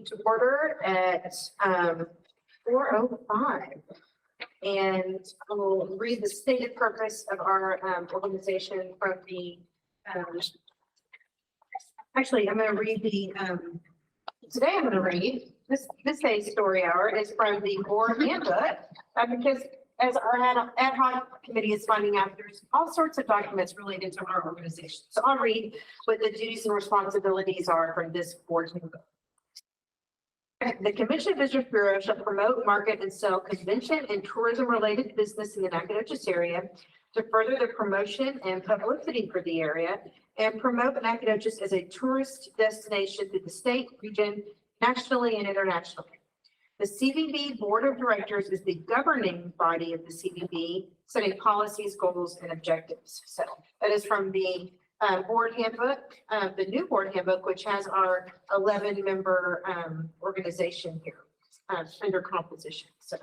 meeting to order at 4:05. And I will read the stated purpose of our organization from the, actually, I'm going to read the, today I'm going to read, this day's story hour is from the board handbook, because as our ad hoc committee is finding out, there's all sorts of documents related to our organization. So I'll read what the duties and responsibilities are for this board handbook. The Convention Visitors Bureau shall promote, market, and sell convention and tourism-related business in the Nacogdoches area to further the promotion and publicity for the area and promote Nacogdoches as a tourist destination through the state, region, nationally, and internationally. The CVB Board of Directors is the governing body of the CVB, setting policies, goals, and objectives. So that is from the board handbook, the new board handbook, which has our 11-member organization here under composition. So,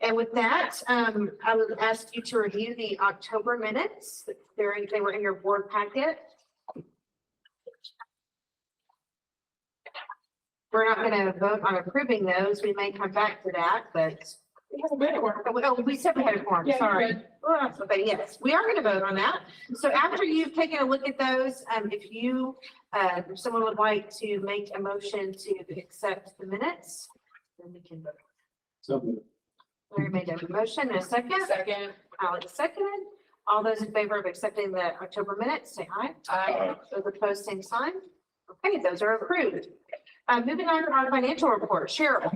and with that, I would ask you to review the October minutes. They were in your board packet. We're not going to vote on approving those. We may come back to that, but we said we had a quorum, sorry. But yes, we are going to vote on that. So after you've taken a look at those, if you, if someone would like to make a motion to accept the minutes, then we can vote. So Larry made a motion and a second. Second. Alex seconded. All those in favor of accepting the October minutes, say aye. Aye. Those opposed, same sign. Okay, those are approved. Moving on to our financial report, Cheryl.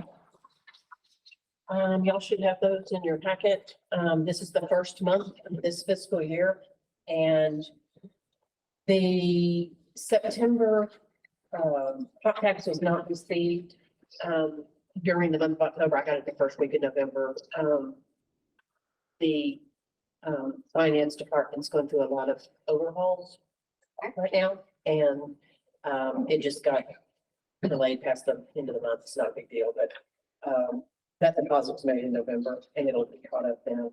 Y'all should have those in your packet. This is the first month of this fiscal year, and the September hot tax was not received during the month of October. I got it the first week of November. The finance department's going through a lot of overhauls right now, and it just got delayed past the end of the month. It's not a big deal, but that deposit was made in November and it'll be caught up then.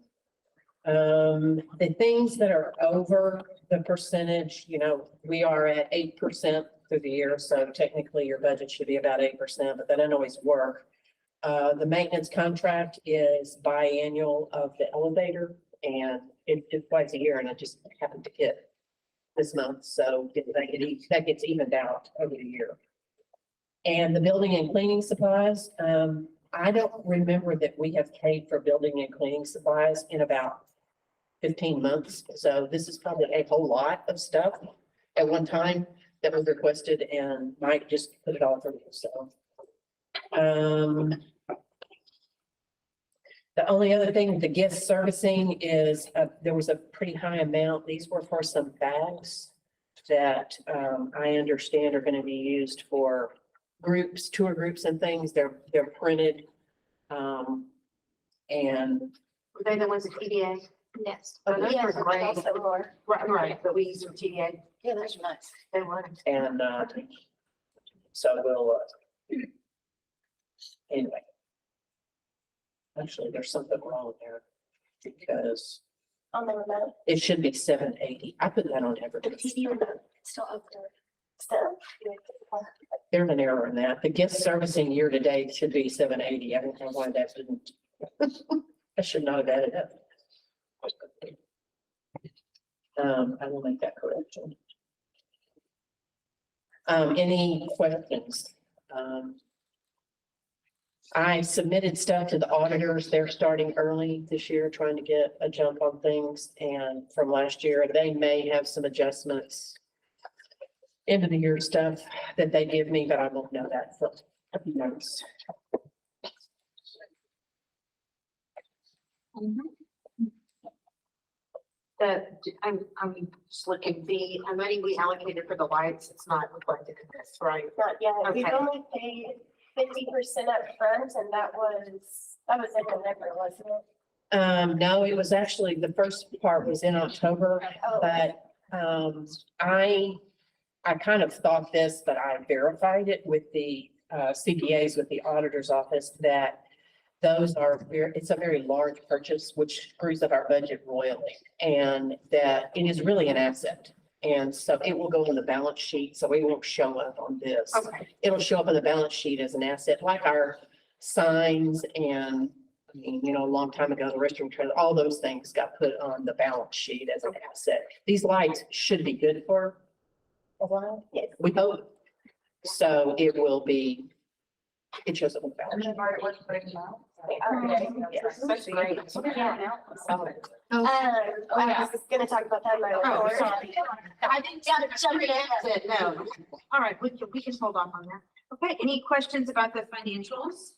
The things that are over the percentage, you know, we are at 8% through the year. So technically your budget should be about 8%, but that doesn't always work. The maintenance contract is biannual of the elevator, and it's twice a year, and it just happened to hit this month. So that gets evened out over the year. And the building and cleaning supplies, I don't remember that we have paid for building and cleaning supplies in about 15 months. So this is probably a whole lot of stuff at one time that was requested, and Mike just put it all through. So the only other thing, the gift servicing is there was a pretty high amount. These were for some bags that I understand are going to be used for groups, tour groups and things. They're printed. And Were they the ones at TDA? Yes. Oh, those were great. Also more. Right, but we used some TDA. Yeah, those are nice. They were. and so we'll anyway. Actually, there's something wrong there because On the remote. it should be 780. I put that on The advertising. TV remote, it's still up there. Still. There's an error in that. The gift servicing year to date should be 780. I don't know why that didn't. I should not have added up. I will make that correction. Any questions? I submitted stuff to the auditors. They're starting early this year, trying to get a jump on things. And from last year, they may have some adjustments end of the year stuff that they give me, but I won't know that for a few months. I'm just looking, the money we allocated for the lights, it's not reflected in this, right? Not yet. We've Okay. only paid 50% up front, and that was in November, wasn't it? No, it was actually, the first part was in October, Oh. but I kind of thought this, but I verified it with the CPAs, with the auditor's office, that those are it's a very large purchase, which screws up our budget royally, and that it is really an asset. And so it will go in the balance sheet, so it won't show up on this. Okay, It'll show up in the balance sheet as an asset, like our signs and, I mean, you know, a long time ago, the restroom trailer, all those things got put on the balance sheet as an asset. These lights should be good for a while, Yes. we hope. So it will be, it shows up on the balance sheet. that's great. I was gonna talk about that in my Oh, report. sorry. I didn't jump in. No. All right, we can hold off on that. Okay, any questions about the financials?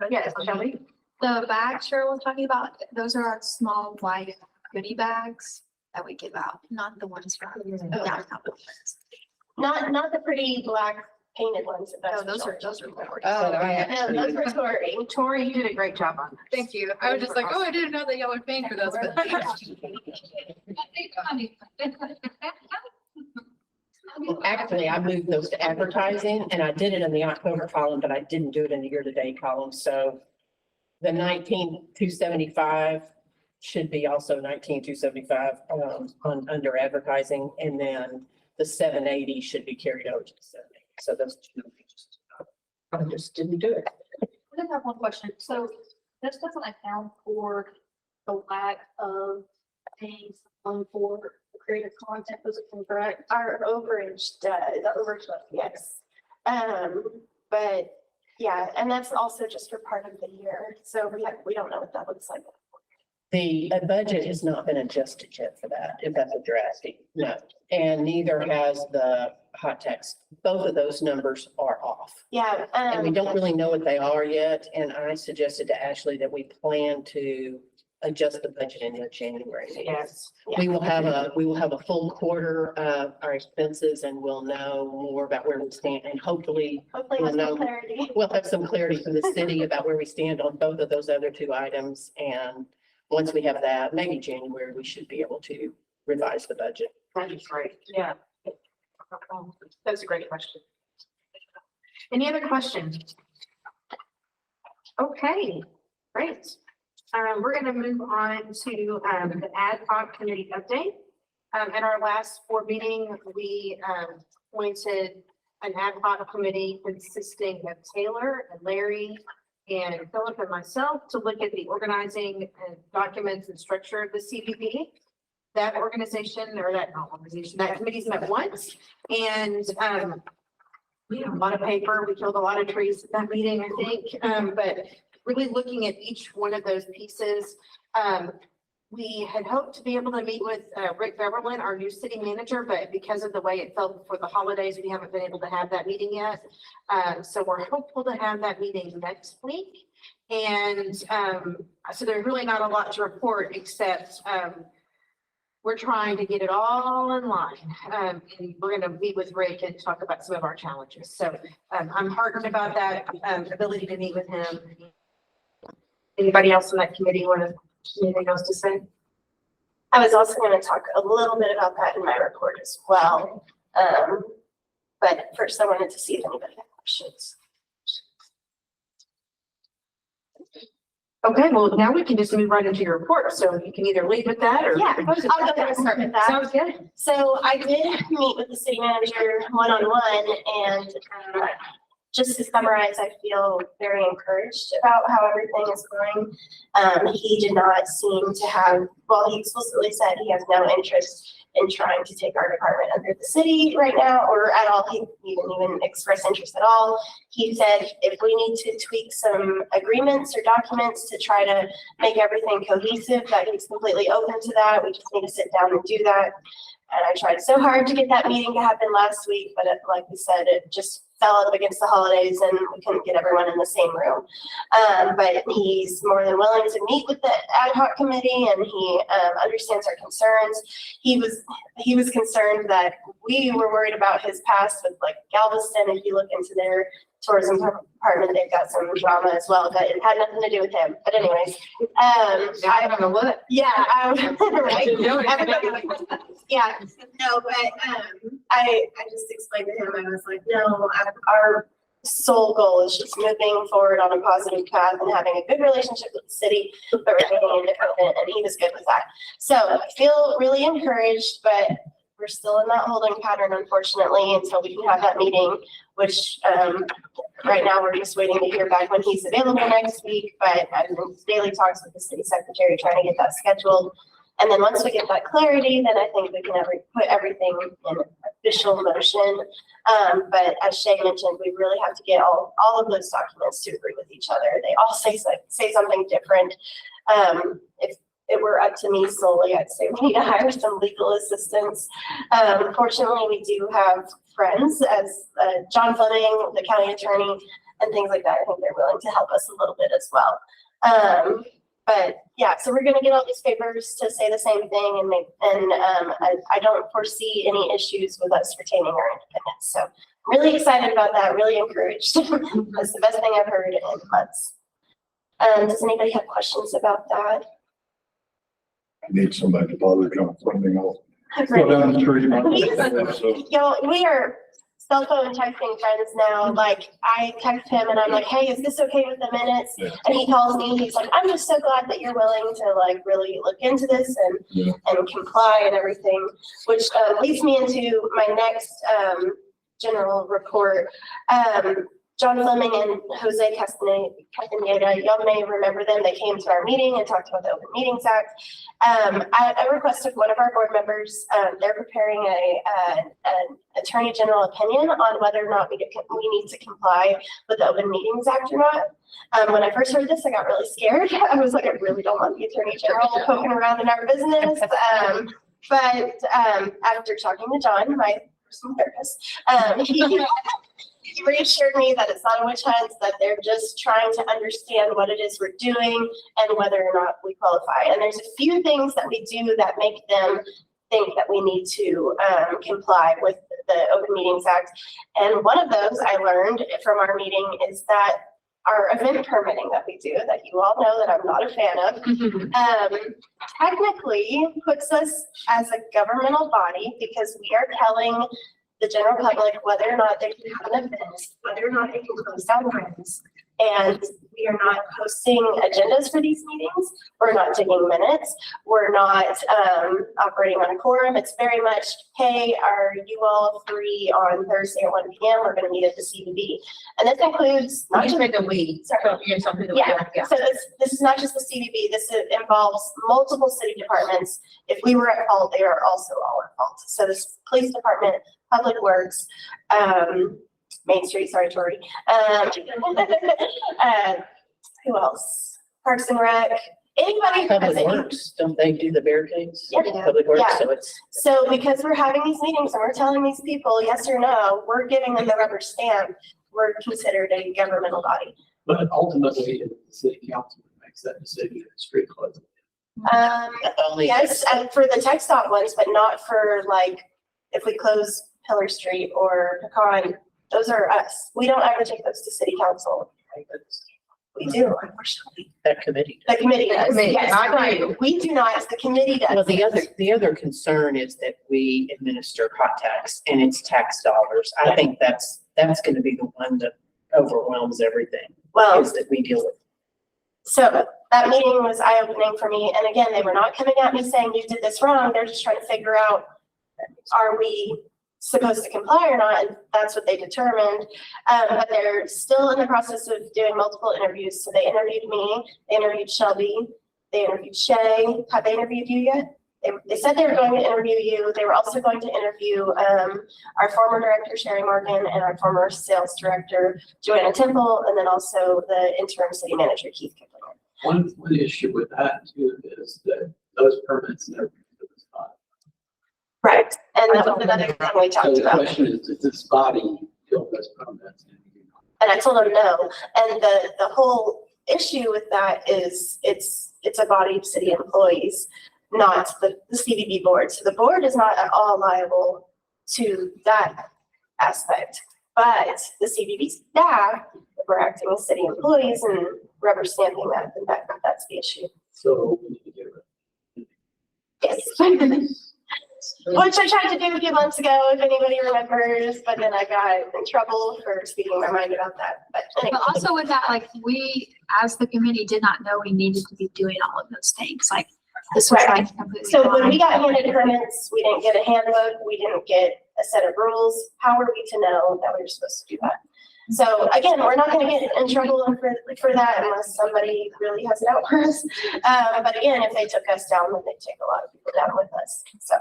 Yes, Shelley? The bags Cheryl was talking about, those are our small white goodie bags that we give out, not the ones from downtown. Not the pretty black painted ones. No, those are Tori. Oh, No, those were Tori. Tori, you did a great job on that. Thank you. I was just like, oh, I didn't know that y'all were paying for those, but. Actually, I moved those to advertising and I did it in the October column, but I didn't do it in the year-to-date column. So the 19,275 should be also 19,275 on under advertising, and then the 780 should be carried over to the 780. So those two. I just didn't do it. I just have one question. So this doesn't account for the lack of paying someone for creative content, was it correct? Our overage does, yes. But yeah, and that's also just for part of the year. So we don't know what that looks like. The budget has not been adjusted yet for that, if that's what you're asking. No, and neither has the hot text. Both of those numbers are off. Yeah. And we don't really know what they are yet. And I suggested to Ashley that we plan to adjust the budget in January. Yes. We will have a full quarter of our expenses and we'll know more about where we stand, and hopefully Hopefully we'll with know. some clarity. We'll have some clarity from the city about where we stand on both of those other two items. And once we have that, maybe January, we should be able to revise the budget. That's great, yeah. That's a great question. Any other questions? Okay, great. We're gonna move on to the ad hoc committee update. At our last board meeting, we appointed an ad hoc committee consisting of Taylor and Larry and Philip and myself to look at the organizing and documents and structure of the CBP. That organization, or that, not organization, that committee's met once, and we had a lot of paper, we killed a lot of trees at that meeting, I think, but really looking at each one of those pieces. We had hoped to be able to meet with Rick Beverlin, our new city manager, but because of the way it fell before the holidays, we haven't been able to have that meeting yet. So we're hopeful to have that meeting next week. And so there's really not a lot to report, except we're trying to get it all in line. And we're going to meet with Rick and talk about some of our challenges. So I'm heartened about that ability to meet with him. Anybody else on that committee want to? Anything else to say? I was also going to talk a little bit about that in my report as well. But first I wanted to see if anybody had questions. Okay, well, now we can just move right into your report. So you can either lead with that or. Yeah, I'll go ahead and start with that. Sounds good. So I did meet with the city manager one-on-one, and just to summarize, I feel very encouraged about how everything is going. He did not seem to have, well, he explicitly said he has no interest in trying to take our department under the city right now, or at all. He didn't even express interest at all. He said if we need to tweak some agreements or documents to try to make everything cohesive, that he's completely open to that. We just need to sit down and do that. And I tried so hard to get that meeting to happen last week, but like we said, it just fell up against the holidays and we couldn't get everyone in the same room. But he's more than willing to meet with the ad hoc committee, and he understands our concerns. He was concerned that we were worried about his past with like Galveston. If you look into their tourism department, they've got some drama as well, but it had nothing to do with him. But anyways, I don't know what. yeah, right. Didn't know it. Everybody- yeah, no, but I just explained to him, I was like, no, sole goal is just moving forward on a positive path and having a good relationship with the city, but remaining independent, and he was good with that. So I feel really encouraged, but we're still in that holding pattern, unfortunately, until we can have that meeting, which, right now we're just waiting to hear back when he's available next week, but I'm in daily talks with the city secretary trying to get that scheduled. And then once we get that clarity, then I think we can put everything in official motion. But as Shay mentioned, we really have to get all of those documents to agree with each other. They all say something different. If it were up to me solely, I'd say we need to hire some legal assistance. Fortunately, we do have friends as John Fleming, the county attorney, and things like that. I think they're willing to help us a little bit as well. But yeah, so we're gonna get all these papers to say the same thing, and I don't foresee any issues with us retaining our independence. So I'm really excited about that, really encouraged. That's the best thing I've heard in months. Does anybody have questions about that? I need somebody to bother John Fleming. I'll go Great. down the street. So, Yo, we are cell phone texting friends now. Like, I text him and I'm like, hey, is this okay with the minutes? Yeah. And he calls me, he's like, I'm just so glad that you're willing to like really look into this and comply and everything, which leads me into my next general report. John Fleming and Jose Castaneda, y'all may remember them. They came to our meeting and talked about the Open Meetings Act. I requested one of our board members, they're preparing an attorney general opinion on whether or not we need to comply with the Open Meetings Act or not. When I first heard this, I got really scared. I was like, I really don't want the attorney general poking around in our business. But after talking to John, my personal therapist, he reassured me that it's not a witch hunt, that they're just trying to understand what it is we're doing and whether or not we qualify. And there's a few things that we do that make them think that we need to comply with the Open Meetings Act. And one of those I learned from our meeting is that our event permitting that we do, that you all know that I'm not a fan of, technically puts us as a governmental body because we are telling the general public whether or not they can have an event, whether or not they can post on rooms. And we are not posting agendas for these meetings. We're not taking minutes. We're not operating on a quorum. It's very much, hey, are you all free on Thursday at 1 p.m.? We're going to meet at the CBB. And this includes not just the we. Sorry. Yeah. So this is not just the CBB. This involves multiple city departments. If we were at fault, they are also all at fault. So this police department, Public Works, Main Street, sorry, Tori. Who else? Parks and Rec. Anybody. Public Works, don't they do the barricades? Yeah. Public Works, Yeah. so it's. So because we're having these meetings and we're telling these people yes or no, we're giving them the rubber stamp. We're considered a governmental body. But ultimately, it's the city council that makes that decision, it's street closing. Only- Yes, and for the tech stop ones, but not for like, if we close Pillar Street or Pecan, those are us. We don't ever take those to city council. We do, unfortunately. That committee. The committee does, committee, yes, not right. you. We do not, the committee does. Well, the other concern is that we administer hot tax and it's tax dollars. I think that's gonna be the one that overwhelms everything, Well, is that we deal with. so that meeting was eye-opening for me. And again, they were not coming at me saying you did this wrong. They're just trying to figure out, are we supposed to comply or not? And that's what they determined. But they're still in the process of doing multiple interviews. So they interviewed me, they interviewed Shelby, they interviewed Shay. Have they interviewed you yet? They said they were going to interview you. They were also going to interview our former director, Sherry Morgan, and our former sales director, Joanna Temple, and then also the interim city manager, Keith Kiplinger. One issue with that too is that those permits never. Right. And that was another thing we So talked the about. question is, does this body feel those permits? And I told them no. And the whole issue with that is it's a body of city employees, not the CBB board. So the board is not at all liable to that aspect. But the CBB staff, if we're acting as city employees and rubber stamping that, then that's the issue. So we need to get rid Yes. which I tried to do a few months ago, if anybody remembers, but then I got in trouble for speaking my mind about that. But anyway. But also with that, like, we, as the committee, did not know we needed to be doing all of those things, like, this was Right. like completely. So when we fine. got handed permits, we didn't get a handbook, we didn't get a set of rules. How are we to know that we were supposed to do that? So again, we're not gonna get in trouble for that unless somebody really has it out for us. But again, if they took us down, then they'd take a lot of people down with us, so.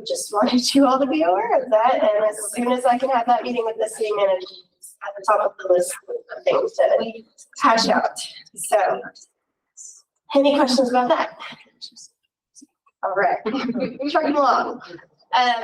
Just wanted you all to be aware of that, and as soon as I can have that meeting with the city manager, it's at the top of the list of things to hash out, so. Any questions about that? All right, trucking along.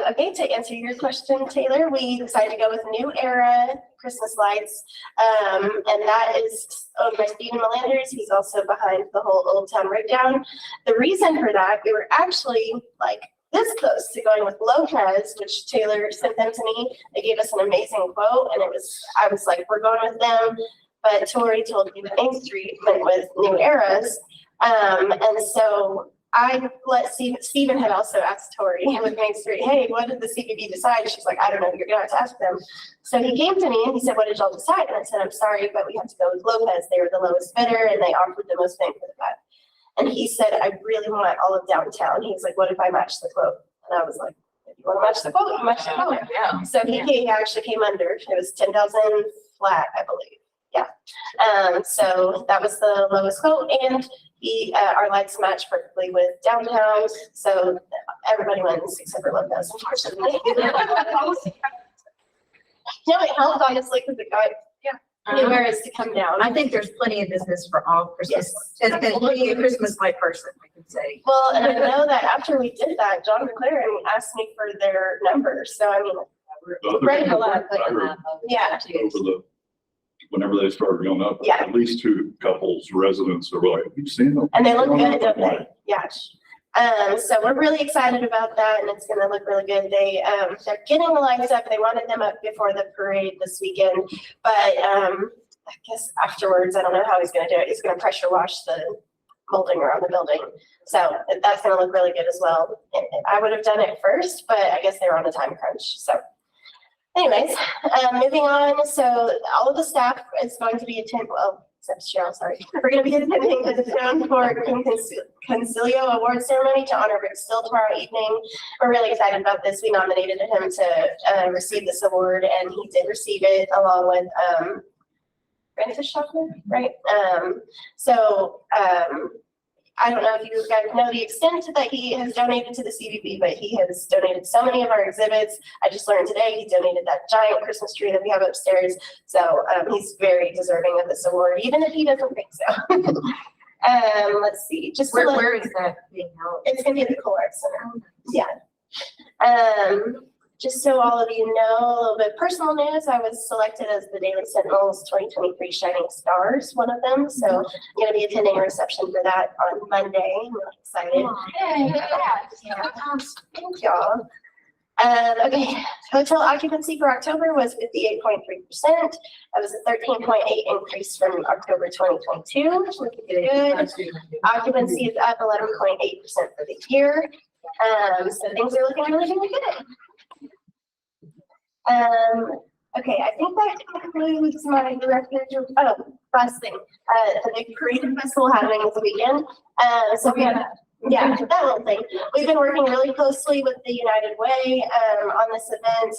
Okay, to answer your question, Taylor, we decided to go with New Era Christmas lights. And that is owned by Stephen Melanders. He's also behind the whole Old Town Breakdown. The reason for that, we were actually like this close to going with Lopez, which Taylor sent them to me. They gave us an amazing quote, and I was like, we're going with them. But Tori told me that Main Street went with New Eras. And so I let Stephen had also asked Tori with Main Street, hey, what did the CBB decide? She's like, I don't know, you're gonna have to ask them. So he came to me and he said, what did y'all decide? And I said, I'm sorry, but we have to go with Lopez. They were the lowest bidder and they offered the most bang for the buck. And he said, I really want all of downtown. He was like, what if I match the quote? And I was like, if you want to match the quote, match the quote. Yeah. So he actually came under, it was 10,000 flat, I believe. Yeah. So that was the lowest quote, and our lights match perfectly with downtown. So everybody wins except for Lopez, unfortunately. No, it helped honestly because it got numerous to come down. I think there's plenty of business for all Christmas. Yes. And being a Christmas light person, I can say. Well, and I know that after we did that, John McLaren asked me for their numbers. So I mean, right, a lot. Yeah. Whenever they started going up, Yeah. at least two couples, residents are like, you've seen them. And they look good, don't they? Yeah. So we're really excited about that, and it's gonna look really good. They're getting the lights up. They wanted them up before the parade this weekend, but I guess afterwards, I don't know how he's gonna do it. He's gonna pressure wash the molding around the building. So that's gonna look really good as well. I would have done it first, but I guess they were on a time crunch, so. Anyways, moving on, so all of the staff is going to be attending, well, except Cheryl, sorry. We're gonna be attending the Town Ford Concilio Award Ceremony to honor Rick Still tomorrow evening. We're really excited about this. We nominated him to receive this award, and he did receive it along with Francis Schaffner, right? I don't know if you guys know the extent that he has donated to the CVB, but he has donated so many of our exhibits. I just learned today he donated that giant Christmas tree that we have upstairs. So he's very deserving of this award, even if he doesn't think so. Let's see, just to let- Where is that being held? it's gonna be at the Cole Arts Center. Yeah. Just so all of you know, a little bit of personal news, I was selected as the Daily Sentinel's 2023 Shining Stars, one of them. So I'm gonna be attending a reception for that on Monday. I'm really excited. Thank y'all. Okay, hotel occupancy for October was 58.3%. That was a 13.8 increase from October 2022, which is good. Occupancy is up 11.8% for the year. So things are looking really, really good. Okay, I think that concludes my director. Oh, last thing, the big parade and festival happening this weekend. So we have, yeah, that whole thing. We've been working really closely with the United Way, on this event.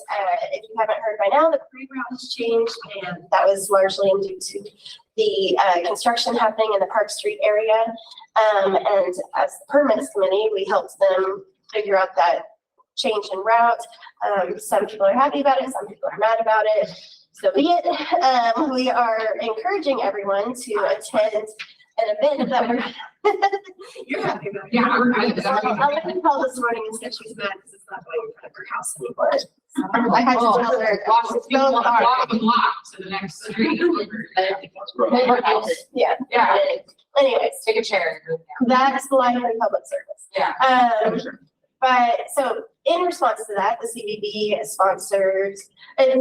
If you haven't heard by now, the parade route has changed, and that was largely due to the, construction happening in the Park Street area. And as the permits committee, we helped them figure out that change in route. Some people are happy about it, some people are mad about it. So be it. We are encouraging everyone to attend an event that we're, you're happy about it. Yeah, I'm happy So about it. I let her call this morning and said she's mad because it's not going in front of her house anymore. I had to tell her. Walk the block to the next street. Yeah. Yeah. Anyways, Take a chair. that's the line for public service. Yeah. But so in response to that, the CBB is sponsoring the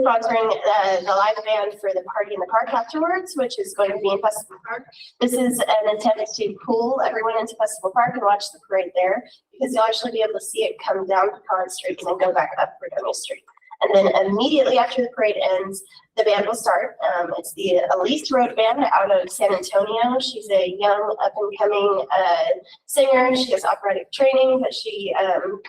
live band for the Party in the Park afterwards, which is going to be in Festival Park. This is an attempt to pull everyone into Festival Park and watch the parade there, because you'll actually be able to see it come down Pecan Street and then go back up Fredonia Street. And then immediately after the parade ends, the band will start. It's the Elise Road Band out of San Antonio. She's a young up-and-coming singer. She has operatic training, but she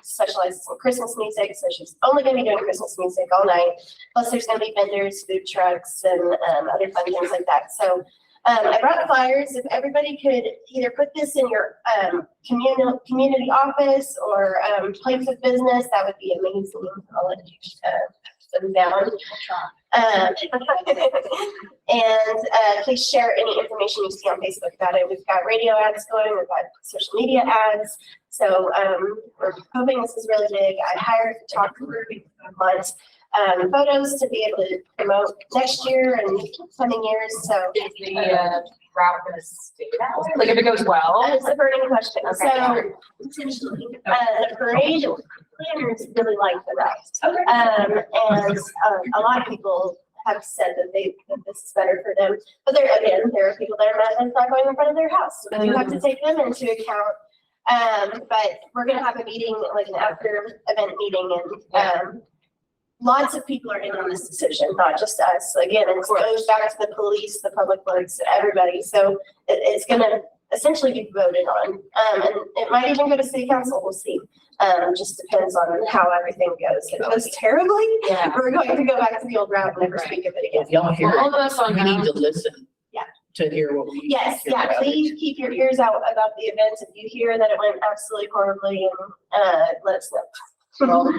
specializes in Christmas music, so she's only going to be doing Christmas music all night. Plus, there's going to be vendors, food trucks, and other fun things like that. So I brought flyers. If everybody could either put this in your community office or place of business, that would be amazing. I'll let you put them down. And please share any information you see on Facebook about it. We've got radio ads going, we've got social media ads. So we're hoping this is really big. I hired a photographer because I want photos to be able to promote next year and coming years. So Is the route gonna stay out? Like if it goes well? that is the burning question. Okay. So essentially, the parade planners really like the route. And a lot of people have said that that this is better for them. But there are people that are mad that it's not going in front of their house. So we do have to take them into account. But we're gonna have a meeting, like an after event meeting, and lots of people are in on this decision, not just us. Again, it goes back to the police, the public works, everybody. So it's gonna essentially be voted on. And it might even go to city council, we'll see. Just depends on how everything goes. If it goes terribly, Yeah. we're going to go back to the old route and never speak of it again. If y'all hear All it, of us on we need that. to listen. Yeah. To hear what we. Yes, hear yeah, about it. please keep your ears out about the event. If you hear that it went absolutely horribly, and let us know. Well,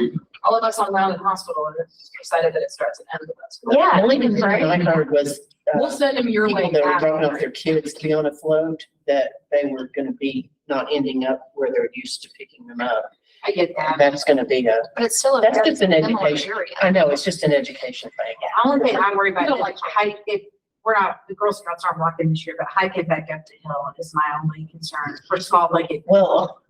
all of us on Round Hospital are excited that it starts and ends with us. Yeah. The only thing I heard was, We'll send them your people way. that were after. dropping off their kids to be on a float, that they were gonna be not ending up where they're used to picking them up. I get that. That's gonna be But it's still a that's very just an similar education. area. I know, it's just an education thing. The only thing I'm worried We about don't is like hike, if we're not, the Girl Scouts aren't walking this year, but hiking back up the hill is my only concern for small legged. Well,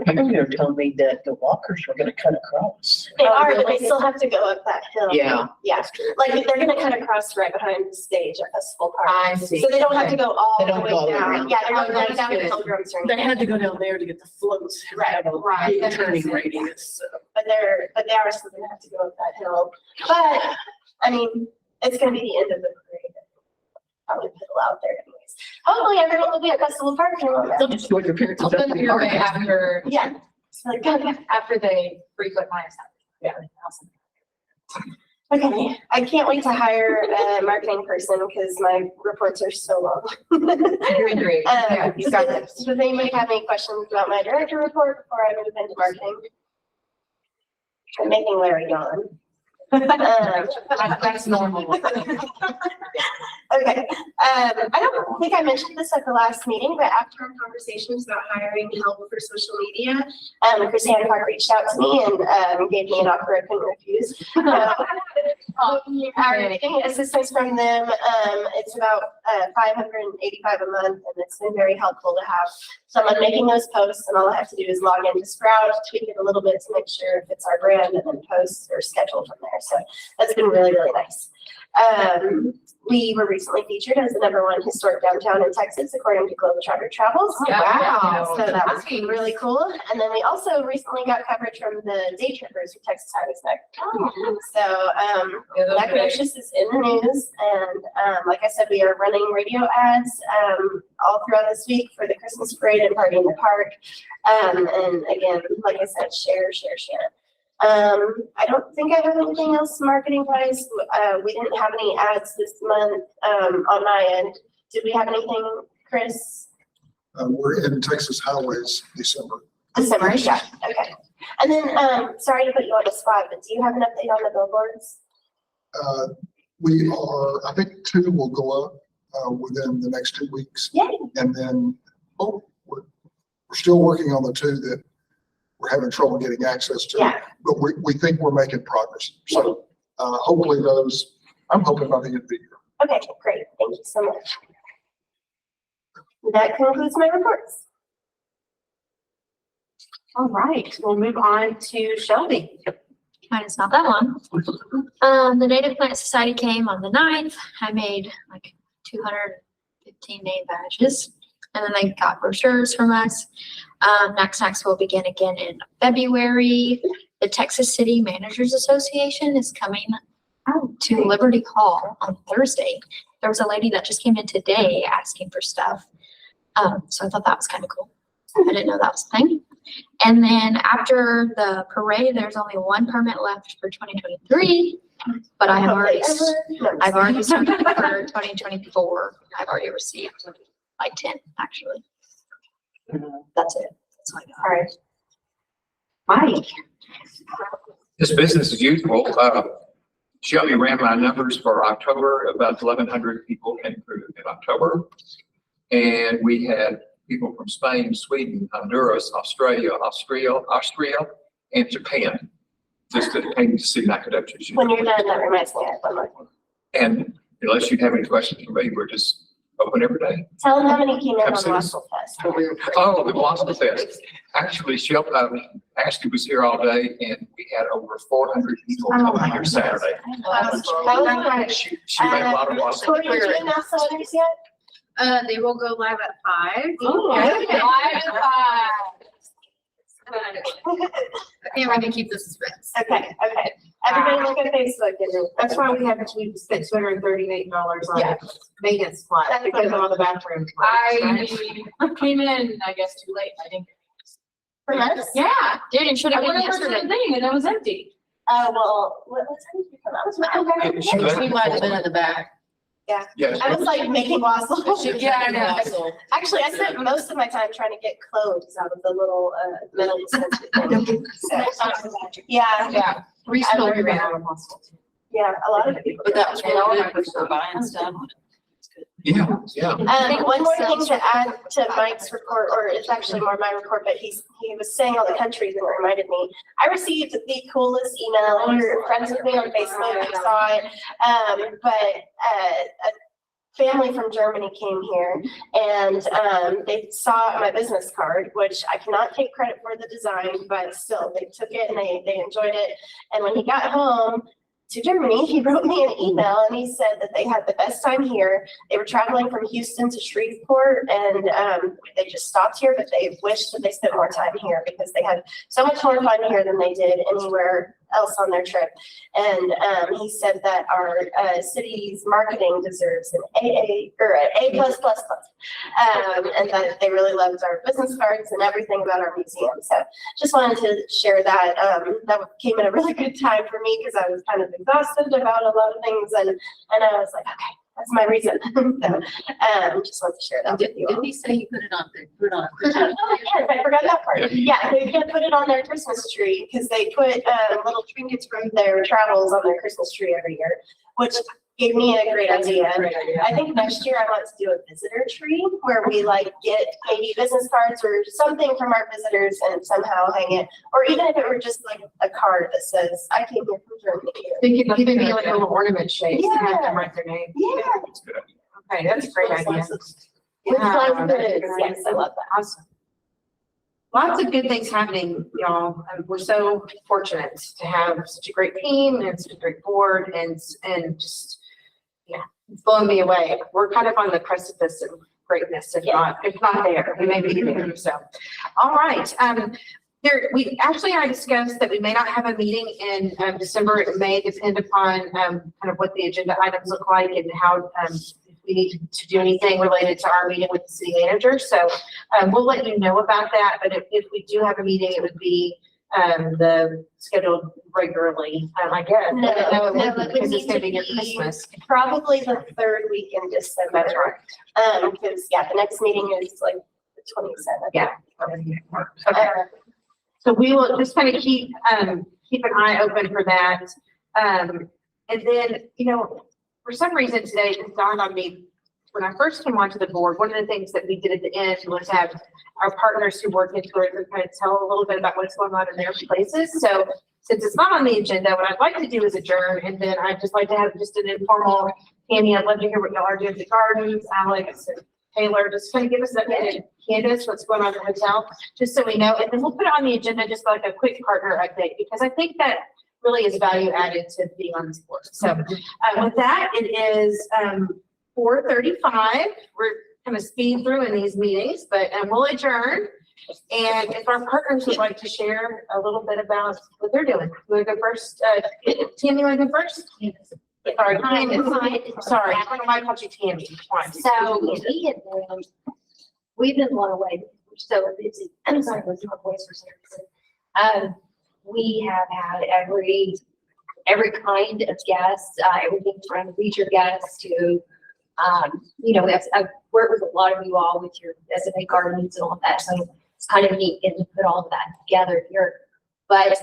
Peter told me that the walkers were gonna cut across. They Oh, are, but really? they still have to go up that hill. Yeah. Yeah, like they're gonna cut across right behind the stage at Festival Park. I see. So they don't have to go all They the don't way go all the way down. around. Yeah, they're not Oh, going that's down the good. pilgrims or They anything. had to go down there to get the floats. and Right, have a right, big that makes turning sense. radius. But they are still gonna have to go up that hill. But, I mean, it's gonna be the end of the parade. Probably people out there anyways. Hopefully everyone will be at Festival Park and They'll just go with their parents. I'll send them your way after, yeah. It's like, God, after they frequent my establishment. Yeah. okay, I can't wait to hire a marketing person because my reports are so long. You're great. Yeah, you got this. Does anybody have any questions about my director report before I move into marketing? I'm making Larry yawn. That's normal. Okay, I don't think I mentioned this at the last meeting, but after our conversations about hiring help for social media, Chris Hancock reached out to me and gave me an offer I couldn't refuse. Our getting assistance from them, it's about $585 a month, and it's been very helpful to have someone making those posts, and all I have to do is log into Sprout, tweak it a little bit to make sure if it's our brand, and then posts are scheduled from there. So that's been really, really nice. We were recently featured as the #1 historic downtown in Texas, according to Globetrotter Travels. Wow. So that was really cool. And then we also recently got coverage from the day trippers for Texas Highways Next. So, Nacogdoches is in the news, and like I said, we are running radio ads all throughout this week for the Christmas parade and Party in the Park. And again, like I said, share. I don't think I have anything else marketing wise. We didn't have any ads this month on my end. Did we have anything, Chris? We're in Texas Highways December. December, yeah, okay. And then, sorry to put you on the spot, but do you have an update on the billboards? We are, I think 2 will go up within the next 2 weeks. Yay. And then, we're still working on the 2 that we're having trouble getting access to. Yeah. But we think we're making progress. So hopefully those, I'm hoping by the end of the year. Okay, great, thank you so much. That concludes my reports. All right, we'll move on to Shelby. Mine is not that long. The Native Plant Society came on the 9th. I made like 215 name badges. And then they got brochures from us. Next Snacks will begin again in February. The Texas City Managers Association is coming to Liberty Hall on Thursday. There was a lady that just came in today asking for stuff. So I thought that was kind of cool. I didn't know that was a thing. And then after the parade, there's only one permit left for 2023, but I've already started for 2024. I've already received like 10, actually. That's it. That's all I got. All right. Mike. This business as usual. Shelby ran my numbers for October. About 1,100 people came through in October. And we had people from Spain, Sweden, Honduras, Australia, and Japan. Just that came to see Nacogdoches. When you're done, that reminds me of one more thing. And unless you have any questions for me, we're just open every day. Tell them how many came in Come on see us. Wassel Fest. Oh, the Blossom Fest. Actually, Shelby, Ashley was here all day and we had over 400 people coming here Saturday. She made a lot of blossom. Corey, did you announce the winners yet? They will go live at 5. I can't really keep this suspense. Okay. Everybody look at Facebook and That's why we spent $238 on Yeah. maintenance supplies because of all the bathroom. I came in, I guess, too late. I didn't. for us. Yeah, Dude, it should I have been went over to the yesterday. thing and it was empty. Well, what time did you come? I was She left- We might have been in the back. Yes. I was like making wassel. Yeah, I know. Actually, I spent most of my time trying to get clothes out of the little metal dispenser thing. Yeah, Yeah. Recently, we ran out of muscle. yeah, a lot of people. But that was really good for buying stuff. Yeah. One more thing to add to Mike's report, or it's actually more my report, but he was saying all the countries and it reminded me. I received the coolest email, and you're friends with me on Facebook, you saw it. But a family from Germany came here and they saw my business card, which I cannot take credit for the design, but still they took it and they enjoyed it. And when he got home to Germany, he wrote me an email and he said that they had the best time here. They were traveling from Houston to Shreveport and they just stopped here, but they wished that they spent more time here because they had so much more fun here than they did anywhere else on their trip. And he said that our city's marketing deserves an AA or an A+++. And that they really loved our business cards and everything about our museum. So just wanted to share that. That came at a really good time for me because I was kind of exhausted about a lot of things. And I was like, okay, that's my reason. So just wanted to share that with you all. Didn't he say he put it on? Oh, yes, I forgot that part. Yeah, Yeah, they can put it on their Christmas tree because they put little trinkets from their travels on their Christmas tree every year, which gave me a great idea. I think next year I want to do a visitor tree where we like get maybe business cards or something from our visitors and somehow hang it. Or even if it were just like a card that says, I came here from Germany. They could even be like a little ornament shape and have Yeah. them write their name. Yeah. That's a good idea. Okay, that's a great idea. With Yeah, fun that's a goods. good Yes, I love that. Awesome. Lots of good things happening, y'all. We're so fortunate to have such a great team and such a great board and just, yeah, it's blowing me away. We're kind of on the precipice of greatness, if not there, we may be there, so. All right, I discussed that we may not have a meeting in December. It may depend upon kind of what the agenda items look like and how if we need to do anything related to our meeting with the city manager. So we'll let you know about that. But if we do have a meeting, it would be the scheduled regularly, I guess. No, it it would because it's need gonna to be near be Christmas. Probably the third week in December. That's right. Because, the next meeting is like the 27th. Yeah. Okay. So we will just kind of keep an eye open for that. And then, for some reason today, it dawned on me, when I first came onto the board, one of the things that we did at the end was have our partners who work into it kind of tell a little bit about what's going on in their places. So since it's not on the agenda, what I'd like to do is adjourn, and then I'd just like to have just an informal, Tammy, I'd love to hear what y'all are doing at the gardens, Alex, and Taylor, just kind of give us an update, Candace, what's going on in the hotel, just so we know, and then we'll put it on the agenda, just like a quick partner update, because I think that really is value added to being on this board. So, with that, it is, 4:35. We're kind of speeding through in these meetings, but, we'll adjourn. And if our partners would like to share a little bit about what they're doing, we'll go first. Tammy, want to go first? Sorry, Candace. Sorry, I don't know why I called you Tammy twice. So we've been blown away. We're so busy. I'm sorry, losing my voice for some reason. We have had every kind of guest, everything from leisure guests to, I've worked with a lot of you all with your SMA gardens and all that. So it's kind of neat getting to put all of that together here. But,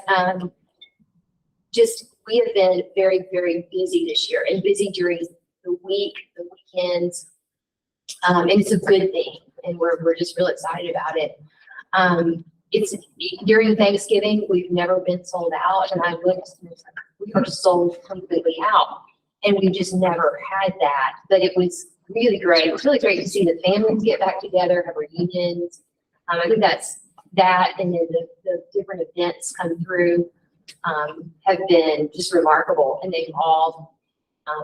we have been very, very busy this year and busy during the week, the weekends. And it's a good thing. And we're just real excited about it. It's during Thanksgiving, we've never been sold out. And I looked, and it's like, we are sold completely out. And we just never had that. But it was really great. It was really great to see the families get back together, have reunions. I think that's that. And then the different events come through. Have been just remarkable, and they've all,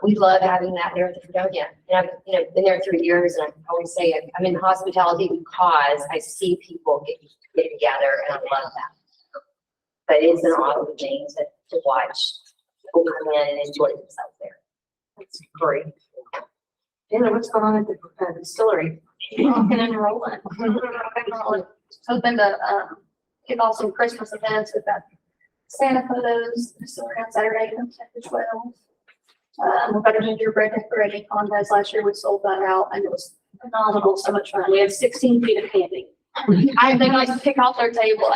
we love having that there at the Fredonia. And I've been there 3 years, and I always say I'm in hospitality because I see people get together, and I love that. But it's an awesome thing to watch people come in and enjoy themselves there. It's great. Taylor, what's going on at the distillery? Rocking and rolling. Hoping to, kick off some Christmas events with that Santa photos, so on Saturday from 10 to 12. We've got a gingerbread decorating contest last year. We sold that out and it was phenomenal, so much fun. We had 16 feet of candy. I think I can pick off their table.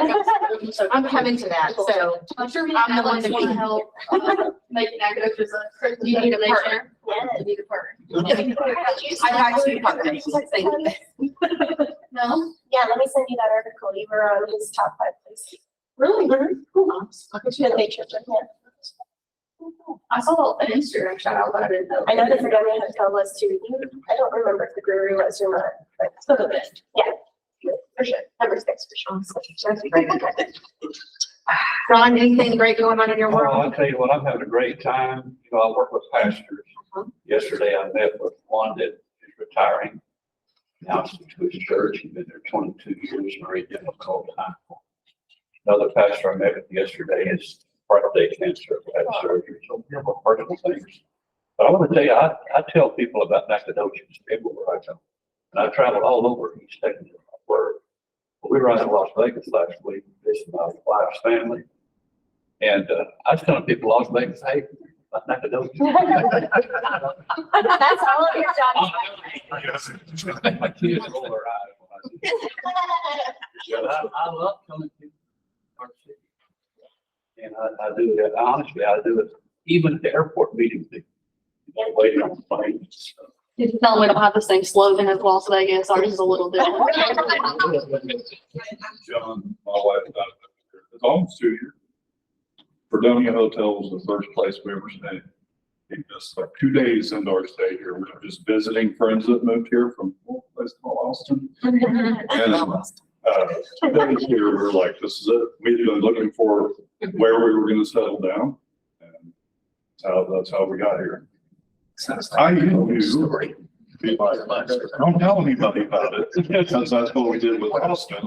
So I'm coming to that, so. I'm sure we I'm have the one others to want to be- help making that go through the Christmas You need a donation. Yes. You need a partner. I got two partners. Thank you. No? Yeah, let me send you that article. You were on his top 5 places. Really? Cool. I'll get you a picture of him. I saw an Instagram shout out, but I didn't know. I know the Fredonia Hotel was too. I don't remember if the brewery was or not, but Some of it. yeah, for sure. Number 6 for sure. That's great. Ron, anything great going on in your Well, world? I'll tell you what, I'm having a great time. I work with pastors. Yesterday I met with one that is retiring. Now to his church. He's been there 22 years, a very difficult time. Another pastor I met with yesterday is prostate cancer, had surgery, so personal things. But I want to tell you, I tell people about Nacogdoches everywhere I go. And I traveled all over East Texas for my work. We were out in Las Vegas last week, visiting my wife's family. And I was telling people Las Vegas, hey, about Nacogdoches. That's all of your job. My kids roll their eyes when I see it. But I love coming to our city. And I do that, honestly, I do it even at the airport meetings, waiting on the plane. Did you tell them we don't have the same slogan as Las Vegas? Ours is a little different. John, my wife, it's almost 2 years. Fredonia Hotel was the first place we ever stayed. We just like 2 days into our stay here, we were just visiting friends that moved here from a place called Austin. And 2 days here, we were like, this is it. Immediately looking for where we were going to settle down. And that's how we got here. I knew. Don't tell anybody about it, because that's what we did with Austin.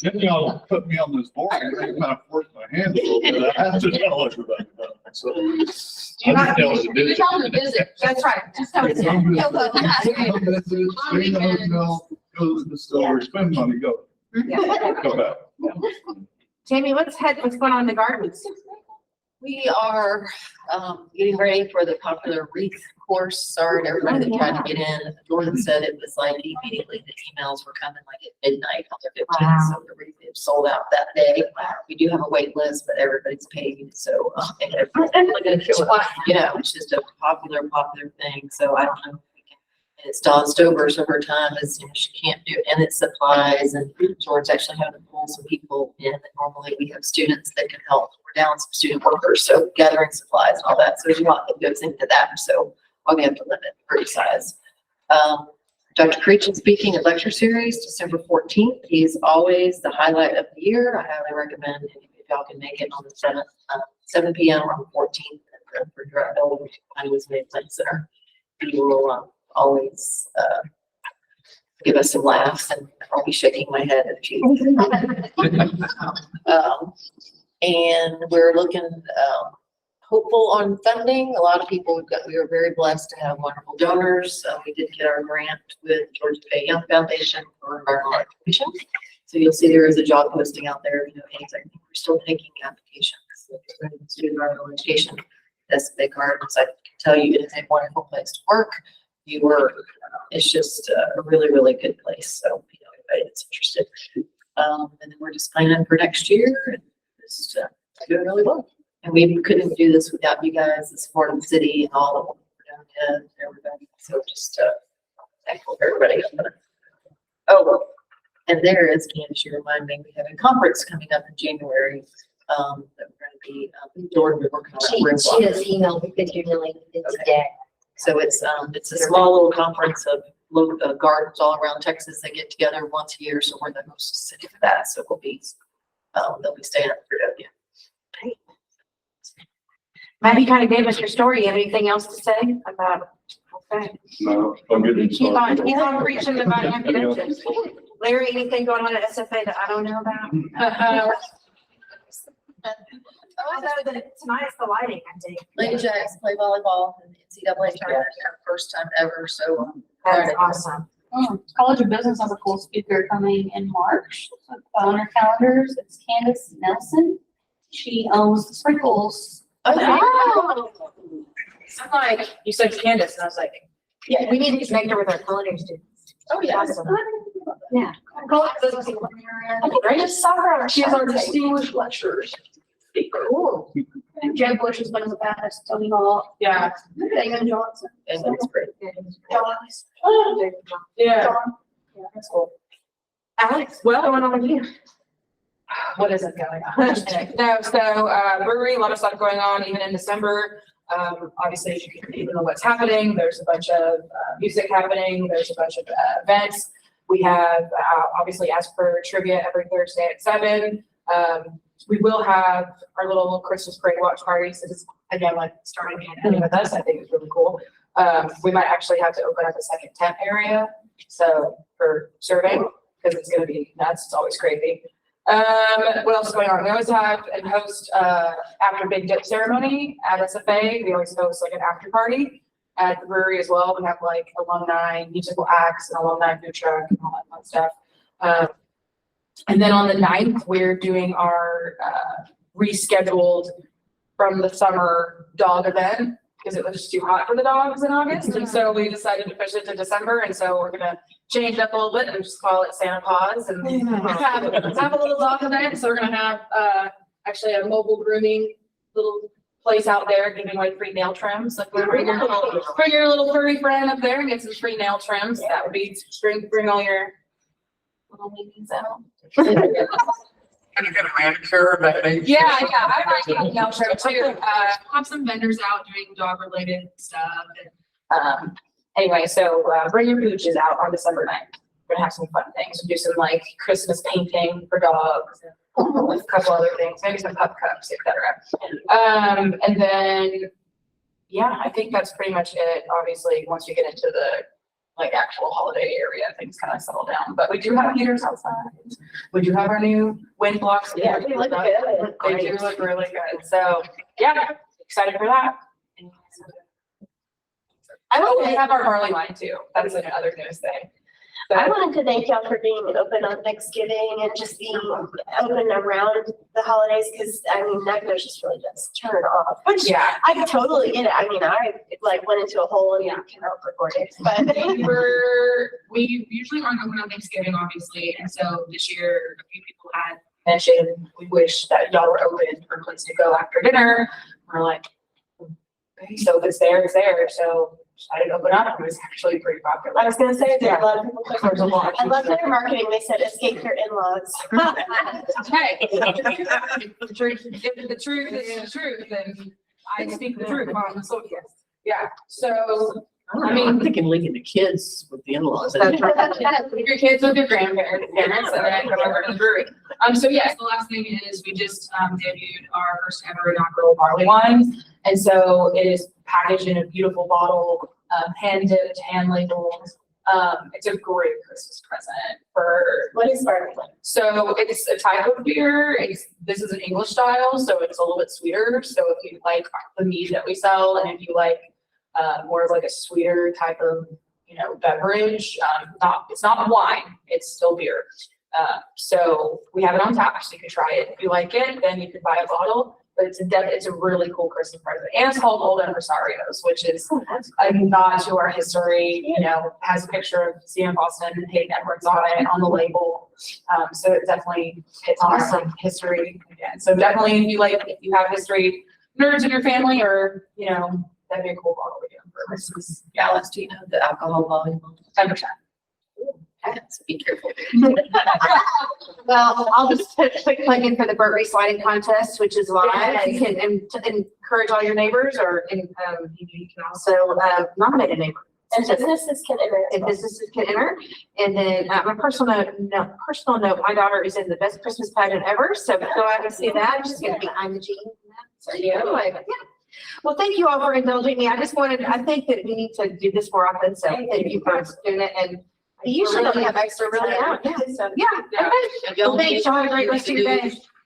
Then y'all put me on this board, and they kind of forced my hand a little bit. I have to tell everybody about it, so. You I just tell us to visit. Tell them to visit. That's right. Just tell us. Stay in the hotel, go to the distillery, spend money, go. Go back. Jamie, what's going on in the gardens? We are getting ready for the popular wreath course. Sorry to everybody that tried to get in. Jordan said it was like immediately the emails were coming like at midnight on the 15th. So the wreath is sold out that day. We do have a wait list, but everybody's paid. So and it's just a popular thing. So I don't know. And it's Dawn Stover, so her time is, she can't do, and it's supplies, and George's actually having to pull some people in. And normally we have students that can help. We're down some student workers, so gathering supplies and all that. So there's a lot that goes into that. So we have to limit party size. Dr. Creechan speaking at lecture series, December 14th. He's always the highlight of the year. I highly recommend if y'all can make it on the 7 p.m. on the 14th at the Old Highways Maintenance Center. He will always give us some laughs, and I'll be shaking my head at you. And we're looking hopeful on funding. A lot of people, we were very blessed to have wonderful donors. We did get our grant with Georgia Pay Young Foundation for environmental education. So you'll see there is a job posting out there. You know, anything. We're still taking applications. If you're ready to do environmental education, that's Big Gardens. I can tell you it is a wonderful place to work. You work. It's just a really, really good place. So, you know, anybody that's interested. And then we're just planning for next year and just doing really well. And we couldn't do this without you guys, the support of the city and all of them, and everybody. So just thankful for everybody. Oh, well, and there is, Candace, you remind me, we have a conference coming up in January that we're going to be Jordan, we're working on. She has emailed me continually today. So it's a small little conference of local gardens all around Texas. They get together once a year, so we're the host city for that. So we'll be they'll be staying up for you. Matt, you kind of gave us your story. You have anything else to say about? Okay. No, I'm getting Keep on started. preaching about ambulances. Larry, anything going on at SFA that I don't know about? Other than tonight's the lighting, I think. Lady Jacks play volleyball in the NCAA tournament, first time ever. So That's awesome. College of Business has a cool speaker coming in March. So on our calendars, it's Candace Nelson. She owns the Sprinkles. Oh. I'm like, you said Candace, and I was like, Yeah, we need to connect her with our culinary students. Oh, yeah. Awesome. Yeah. College of Business. I just saw her. She's our distinguished lecturers. Cool. And Jeb Bush has been in the past, Tony Hall. yeah, Damon Johnson. and it's great. John. yeah. John. Yeah, that's cool. Alex, what's going on with you? What is it going on? No, so, brewery, a lot of stuff going on, even in December. Obviously, as you can even know what's happening. There's a bunch of music happening. There's a bunch of events. We have, obviously, as per trivia every Thursday at 7. We will have our little Christmas parade watch parties. This is, again, like starting campaigning with us. I think it's really cool. We might actually have to open up a second tent area. So for serving, because it's going to be nuts. It's always crazy. What else is going on? We always have and host after big dip ceremony at SFA. We always host like an after party at the brewery as well. We have like alumni musical acts and alumni food truck and all that fun stuff. And then on the 9th, we're doing our rescheduled from the summer dog event because it was just too hot for the dogs in August. And so we decided to push it to December. And so we're gonna change it up a little bit and just call it Santa Paws and have a little dog event. So we're gonna have actually a mobile grooming little place out there giving away free nail trims. Like bring your little furry friend up there and get some free nail trims. That would be bring all your little meetings out. Can you get a manicure of that age? Yeah, I like nail trim too. Have some vendors out doing dog related stuff. And, anyway, so bring your pooches out on December 9th. We're gonna have some fun things. We'll do some like Christmas painting for dogs and a couple other things, maybe some pup cups, etc. And then, yeah, I think that's pretty much it. Obviously, once you get into the like actual holiday area, things kind of settle down. But we do have heaters outside. We do have our new wind blocks. Yeah, they look good. They do look really good. So yeah, excited for that. We have our barley wine too. That's another news thing. I wanted to thank y'all for being open on Thanksgiving and just being open around the holidays, because I mean, that goes just really just turn off, which Yeah. I totally get it. I mean, I like went into a hole and cannot record it, but We usually aren't open on Thanksgiving, obviously, and so this year a few people had mentioned we wish that y'all were open for a place to go after dinner. We're like, okay, so if it's there, it's there. So I didn't open up. It was actually pretty popular. I was gonna say, there's Yeah. a lot of people. There's a lot. I love their marketing. They said escape your in-laws. Hey, if the truth is the truth, then I speak the truth on the social. Yeah, so I mean- I'm thinking linking the kids with the in-laws. That's right. Leave your kids with your grandparents, parents, and then come over to the brewery. So yes, the last thing is we just debuted our first ever inaugural barley wine. And so it is packaged in a beautiful bottle, hand dipped, hand labeled. It's a great Christmas present for, What is barley wine? so it's a type of beer. This is an English style, so it's a little bit sweeter. So if you like the mead that we sell, and if you like more of like a sweeter type of, beverage, it's not wine, it's still beer. So we have it on tap, so you can try it. If you like it, then you can buy a bottle. But it's a really cool Christmas present. And it's called Old Empresarios, which is a nod to our history, has a picture of CM Boston and Hayden Edwards on it, on the label. So it definitely hits on some history again. So definitely if you have history nerds in your family, or, that'd be a cool bottle to get for Christmas. Yeah, Alex, do you know the alcohol volume? 10%. So be careful. Well, I'll just put a quick plug in for the Burt Reese Lighting Contest, which is live. You can to encourage all your neighbors, or you can also nominate a neighbor. And businesses can enter as And well. businesses can enter. And then my personal note, my daughter is in the best Christmas pageant ever, so go out and see that. She's gonna be behind the jeans. So anyway, but yeah. Well, thank you all for indulging me. I think that we need to do this more often, so thank you for doing it, and You usually don't have extra really time. out, yeah. So- Yeah, okay. Well, thanks. Y'all have a great rest of your day.